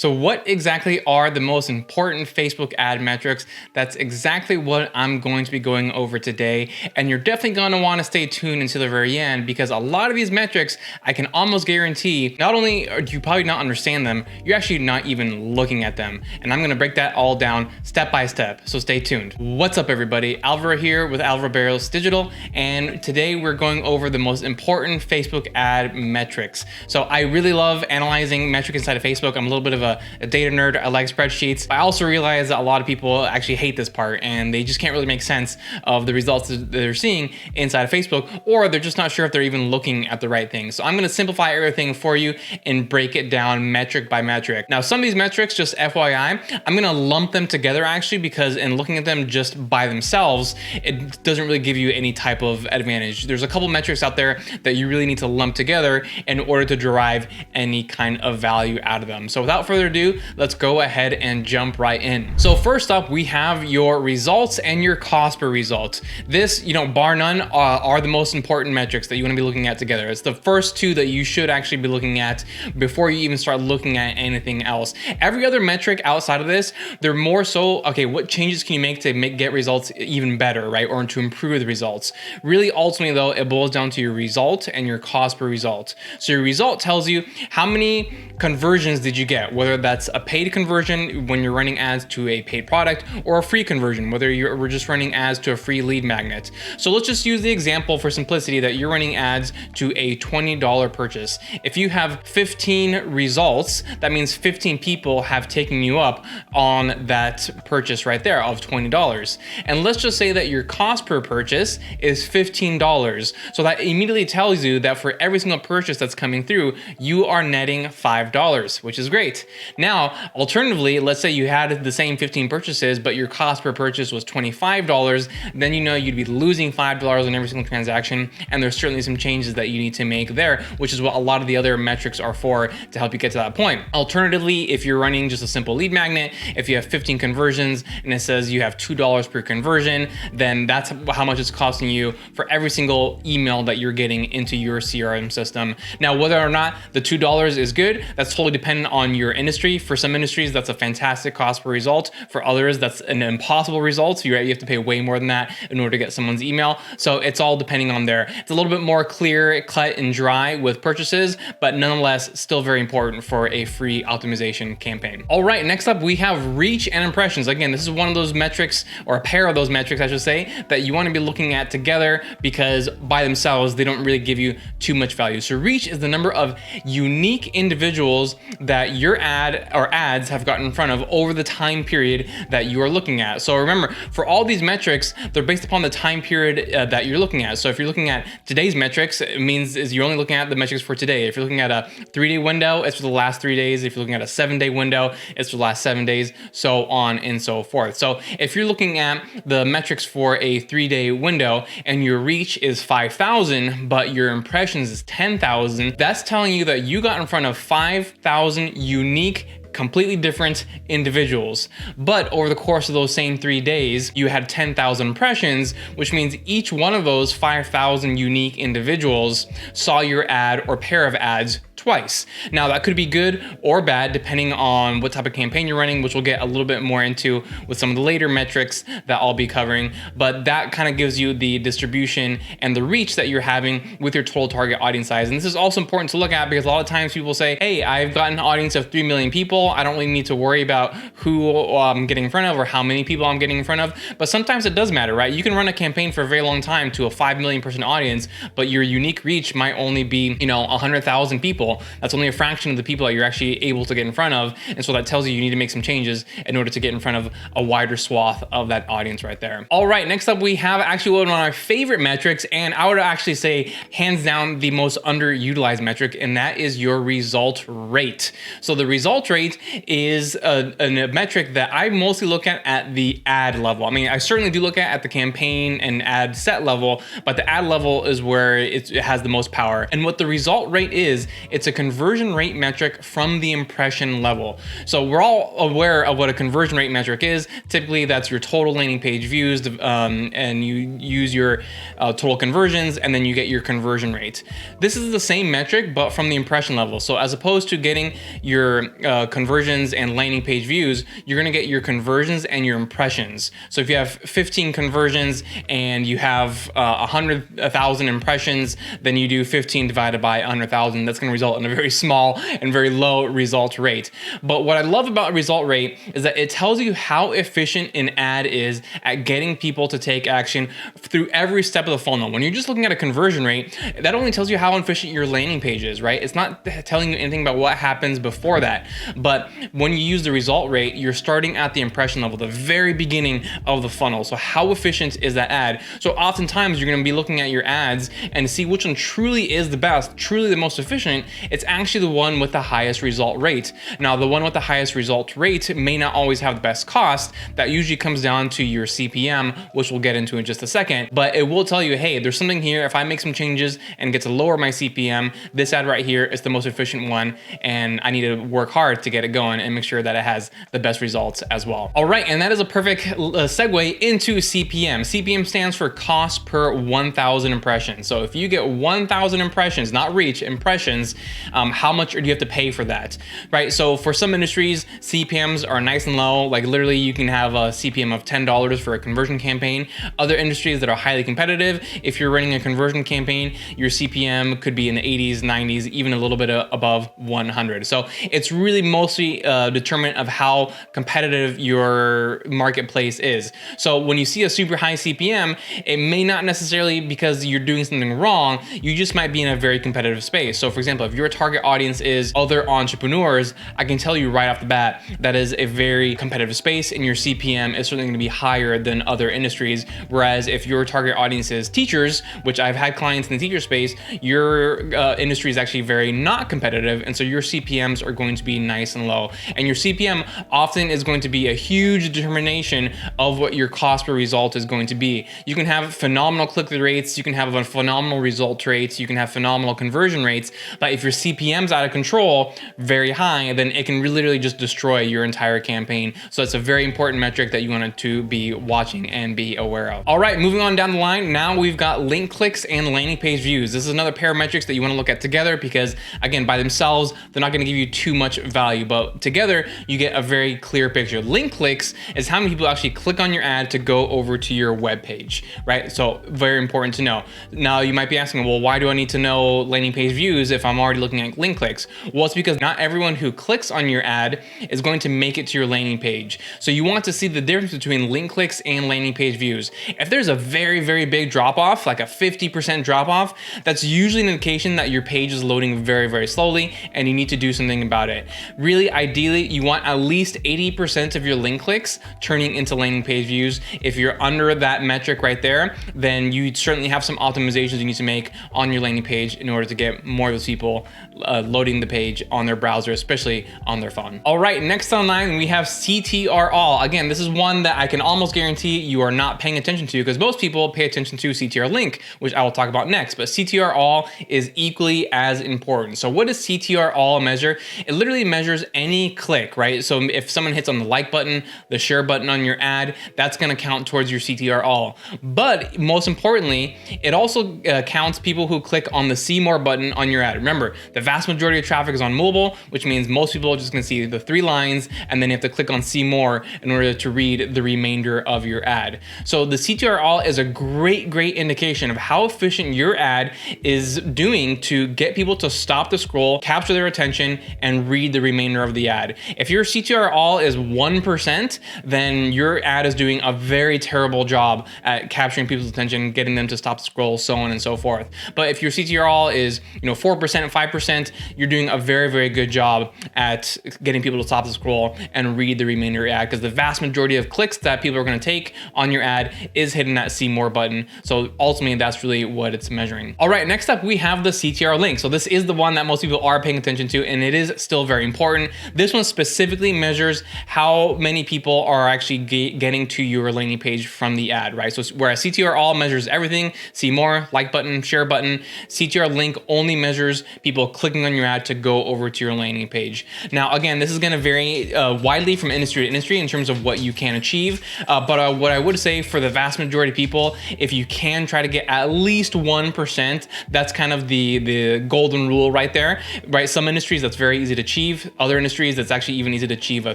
So what exactly are the most important Facebook ad metrics? That's exactly what I'm going to be going over today. And you're definitely going to want to stay tuned until the very end, because a lot of these metrics, I can almost guarantee, not only do you probably not understand them, you're actually not even looking at them. And I'm going to break that all down step by step. So stay tuned. What's up, everybody? Alvaro here with Alvaro Barrios Digital. And today we're going over the most important Facebook ad metrics. So I really love analyzing metrics inside of Facebook. I'm a little bit of a data nerd. I like spreadsheets. I also realize that a lot of people actually hate this part and they just can't really make sense of the results that they're seeing inside of Facebook, or they're just not sure if they're even looking at the right thing. So I'm going to simplify everything for you and break it down metric by metric. Now, some of these metrics, just FYI, I'm going to lump them together actually, because in looking at them just by themselves, it doesn't really give you any type of advantage. There's a couple metrics out there that you really need to lump together in order to derive any kind of value out of them. So without further ado, let's go ahead and jump right in. So first up, we have your results and your cost per result. This, bar none, are the most important metrics that you want to be looking at together. It's the first two that you should actually be looking at before you even start looking at anything else. Every other metric outside of this, they're more so, okay, what changes can you make to get results even better, right? Or to improve the results. Really, ultimately though, it boils down to your result and your cost per result. So your result tells you how many conversions did you get, whether that's a paid conversion when you're running ads to a paid product, or a free conversion, whether we're just running ads to a free lead magnet. So let's just use the example for simplicity that you're running ads to a $20 purchase. If you have 15 results, that means 15 people have taken you up on that purchase right there of $20. And let's just say that your cost per purchase is $15. So that immediately tells you that for every single purchase that's coming through, you are netting $5, which is great. Now, alternatively, let's say you had the same 15 purchases, but your cost per purchase was $25, then you'd be losing $5 on every single transaction, and there's certainly some changes that you need to make there, which is what a lot of the other metrics are for, to help you get to that point. Alternatively, if you're running just a simple lead magnet, if you have 15 conversions and it says you have $2 per conversion, then that's how much it's costing you for every single email that you're getting into your CRM system. Now, whether or not the $2 is good, that's totally dependent on your industry. For some industries, that's a fantastic cost per result. For others, that's an impossible result. You have to pay way more than that in order to get someone's email. So it's all depending on there. It's a little bit more clear, cut and dry with purchases, but nonetheless, still very important for a free optimization campaign. All right, next up, we have reach and impressions. Again, this is one of those metrics, or a pair of those metrics, I should say, that you want to be looking at together, because by themselves, they don't really give you too much value. So reach is the number of unique individuals that your ad or ads have gotten in front of over the time period that you are looking at. So remember, for all these metrics, they're based upon the time period that you're looking at. So if you're looking at today's metrics, it means you're only looking at the metrics for today. If you're looking at a 3-day window, it's for the last 3 days. If you're looking at a 7-day window, it's for the last 7 days, so on and so forth. So if you're looking at the metrics for a 3-day window and your reach is 5,000, but your impressions is 10,000, that's telling you that you got in front of 5,000 unique, completely different individuals. But over the course of those same 3 days, you had 10,000 impressions, which means each one of those 5,000 unique individuals saw your ad or pair of ads twice. Now, that could be good or bad depending on what type of campaign you're running, which we'll get a little bit more into with some of the later metrics that I'll be covering. But that kind of gives you the distribution and the reach that you're having with your total target audience size. And this is also important to look at, because a lot of times people say, hey, I've got an audience of 3 million people. I don't really need to worry about who I'm getting in front of or how many people I'm getting in front of. But sometimes it does matter, right? You can run a campaign for a very long time to a 5 million person audience, but your unique reach might only be, 100,000 people. That's only a fraction of the people that you're actually able to get in front of. And so that tells you need to make some changes in order to get in front of a wider swath of that audience right there. All right, next up, we have actually one of my favorite metrics, and I would actually say hands down the most underutilized metric, and that is your result rate. So the result rate is a metric that I mostly look at the ad level. I mean, I certainly do look at the campaign and ad set level, but the ad level is where it has the most power. And what the result rate is, it's it's a conversion rate metric from the impression level. So we're all aware of what a conversion rate metric is. Typically, that's your total landing page views, and you use your total conversions, and then you get your conversion rate. This is the same metric, but from the impression level. So as opposed to getting your conversions and landing page views, you're gonna get your conversions and your impressions. So if you have 15 conversions and you have 100,000 impressions, then you do 15 divided by 100,000. That's gonna result in a very small and very low result rate. But what I love about result rate is that it tells you how efficient an ad is at getting people to take action through every step of the funnel. When you're just looking at a conversion rate, that only tells you how efficient your landing page is, right? It's not telling you anything about what happens before that. But when you use the result rate, you're starting at the impression level, the very beginning of the funnel. So how efficient is that ad? So oftentimes you're going to be looking at your ads and see which one truly is the best, truly the most efficient. It's actually the one with the highest result rate. Now, the one with the highest result rate may not always have the best cost. That usually comes down to your CPM, which we'll get into in just a second. But it will tell you, hey, there's something here. If I make some changes and get to lower my CPM, this ad right here is the most efficient one, and I need to work hard to get it going and make sure that it has the best results as well. All right, and that is a perfect segue into CPM. CPM stands for cost per 1,000 impressions. So if you get 1,000 impressions, not reach, impressions, how much do you have to pay for that, right? So for some industries, CPMs are nice and low. Like literally you can have a CPM of $10 for a conversion campaign. Other industries that are highly competitive, if you're running a conversion campaign, your CPM could be in the 80s, 90s, even a little bit above 100. So it's really mostly determinant of how competitive your marketplace is. So when you see a super high CPM, it may not necessarily because you're doing something wrong, you just might be in a very competitive space. So for example, if your target audience is other entrepreneurs, I can tell you right off the bat, that is a very competitive space and your CPM is certainly gonna be higher than other industries. Whereas if your target audience is teachers, which I've had clients in the teacher space, your industry is actually very not competitive. And so your CPMs are going to be nice and low. And your CPM often is going to be a huge determination of what your cost per result is going to be. You can have phenomenal click-through rates, you can have a phenomenal result rates, you can have phenomenal conversion rates, but if your CPM's out of control, very high, then it can literally just destroy your entire campaign. So it's a very important metric that you want to be watching and be aware of. All right, moving on down the line, now we've got link clicks and landing page views. This is another pair of metrics that you want to look at together because, again, by themselves, they're not going to give you too much value, but together you get a very clear picture. Link clicks is how many people actually click on your ad to go over to your web page, right? So very important to know. Now you might be asking, well, why do I need to know landing page views if I'm already looking at link clicks? Well, it's because not everyone who clicks on your ad is going to make it to your landing page. So you want to see the difference between link clicks and landing page views. If there's a very, very big drop off, like a 50% drop off, that's usually an indication that your page is loading very, very slowly and you need to do something about it. Really, ideally, you want at least 80% of your link clicks turning into landing page views. If you're under that metric right there, then you certainly have some optimizations you need to make on your landing page in order to get more of those people loading the page on their browser, especially on their phone. All right, next on line, we have CTR all. Again, this is one that I can almost guarantee you are not paying attention to because most people pay attention to CTR link, which I will talk about next, but CTR all is equally as important. So what does CTR all measure? It literally measures any click, right? So if someone hits on the like button, the share button on your ad, that's gonna count towards your CTR all. But most importantly, it also counts people who click on the see more button on your ad. Remember, the vast majority of traffic is on mobile, which means most people are just gonna see the 3 lines and then you have to click on see more in order to read the remainder of your ad. So the CTR all is a great indication of how efficient your ad is doing to get people to stop the scroll, capture their attention, and read the remainder of the ad. If your CTR all is 1%, then your ad is doing a very terrible job at capturing people's attention, getting them to stop the scroll, so on and so forth. But if your CTR all is 4%, 5%, you're doing a very good job at getting people to stop the scroll and read the remainder of your ad, because the vast majority of clicks that people are going to take on your ad is hitting that see more button. So ultimately, that's really what it's measuring. All right, next up, we have the CTR link. So this is the one that most people are paying attention to, and it is still very important. This one specifically measures how many people are actually getting to your landing page from the ad, right? So whereas CTR all measures everything, see more, like button, share button, CTR link only measures people people clicking on your ad to go over to your landing page. Now, again, this is going to vary widely from industry to industry in terms of what you can achieve. But what I would say for the vast majority of people, if you can try to get at least 1%, that's kind of the golden rule right there, right? Some industries that's very easy to achieve. Other industries that's actually even easy to achieve a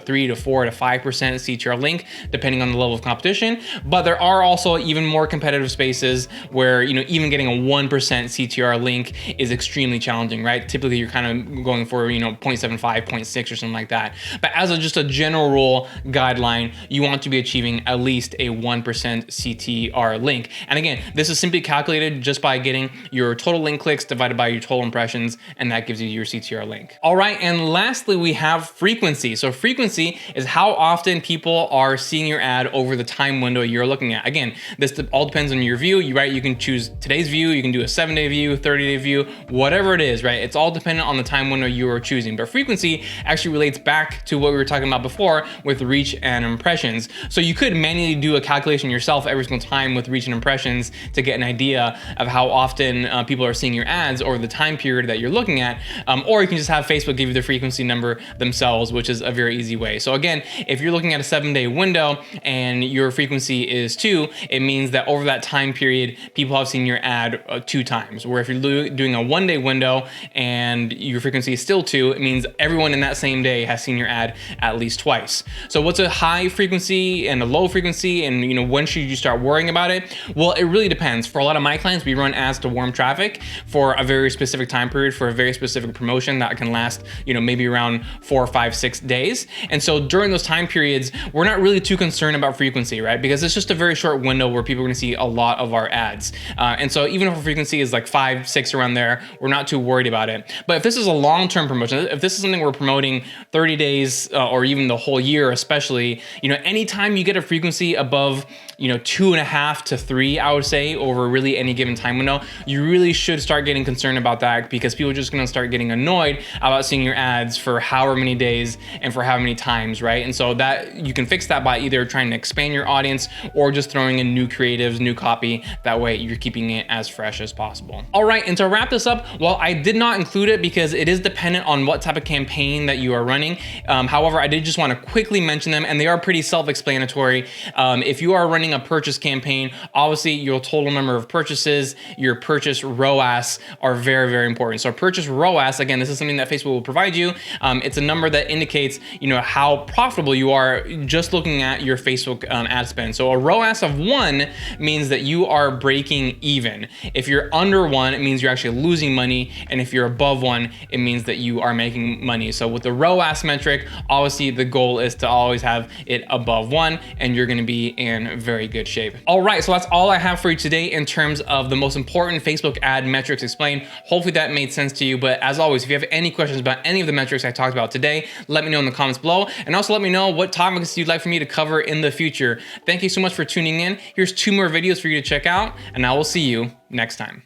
3 to 4 to 5% CTR link, depending on the level of competition. But there are also even more competitive spaces where, even getting a 1% CTR link is extremely challenging, right? Typically you're kind of going for, 0.75, 0.6 or something like that. But as just a general rule guideline, you want to be achieving at least a 1% CTR link. And again, this is simply calculated just by getting your total link clicks divided by your total impressions, and that gives you your CTR link. All right, and lastly, we have frequency. So frequency is how often people are seeing your ad over the time window you're looking at. Again, this all depends on your view. You can choose today's view, you can do a 7-day view, 30-day view, whatever it is, right? It's all dependent on the time window you are choosing. But frequency actually relates back to what we were talking about before with reach and impressions. So you could manually do a calculation yourself every single time with reach and impressions to get an idea of how often people are seeing your ads over the time period that you're looking at. Or you can just have Facebook give you the frequency number themselves, which is a very easy way. So again, if you're looking at a 7-day window and your frequency is 2, it means that over that time period, people have seen your ad 2 times. Where if you're doing a 1-day window and your frequency is still 2, it means everyone in that same day has seen your ad at least twice. So what's a high frequency and a low frequency, and when should you start worrying about it? Well, it really depends. For a lot of my clients, we run ads to warm traffic for a very specific time period, for a very specific promotion that can last, maybe around 4, 5, 6 days. And so during those time periods, we're not really too concerned about frequency, right? Because it's just a very short window where people are going to see a lot of our ads. And so even if our frequency is like 5, 6 around there, we're not too worried about it. But if this is a long-term promotion, if this is something we're promoting 30 days or even the whole year, especially, anytime you get a frequency above 2.5 to 3, I would say, over really any given time window, you really should start getting concerned about that, because people are just going to start getting annoyed about seeing your ads for however many days and for how many times, right? And so that you can fix that by either trying to expand your audience or just throwing in new creatives, new copy. That way you're keeping it as fresh as possible. All right, and to wrap this up, well, I did not include it because it is dependent on what type of campaign that you are running. However, I did just want to quickly mention them, and they are pretty self-explanatory. If you are running a purchase campaign, obviously your total number of purchases, your purchase ROAS are very, very important. So purchase ROAS, again, this is something that Facebook will provide you. It's a number that indicates, how profitable you are just looking at your Facebook ad spend. So a ROAS of 1 means that you are breaking even. If you're under 1, it means you're actually losing money. And if you're above 1, it means that you are making money. So with the ROAS metric, obviously the goal is to always have it above 1, and you're going to be in very good shape. All right, so that's all I have for you today in terms of the most important Facebook ad metrics explained. Hopefully that made sense to you. But as always, if you have any questions about any of the metrics I talked about today, let me know in the comments below, and also let me know what topics you'd like for me to cover in the future. Thank you so much for tuning in. Here's 2 more videos for you to check out, and I will see you next time.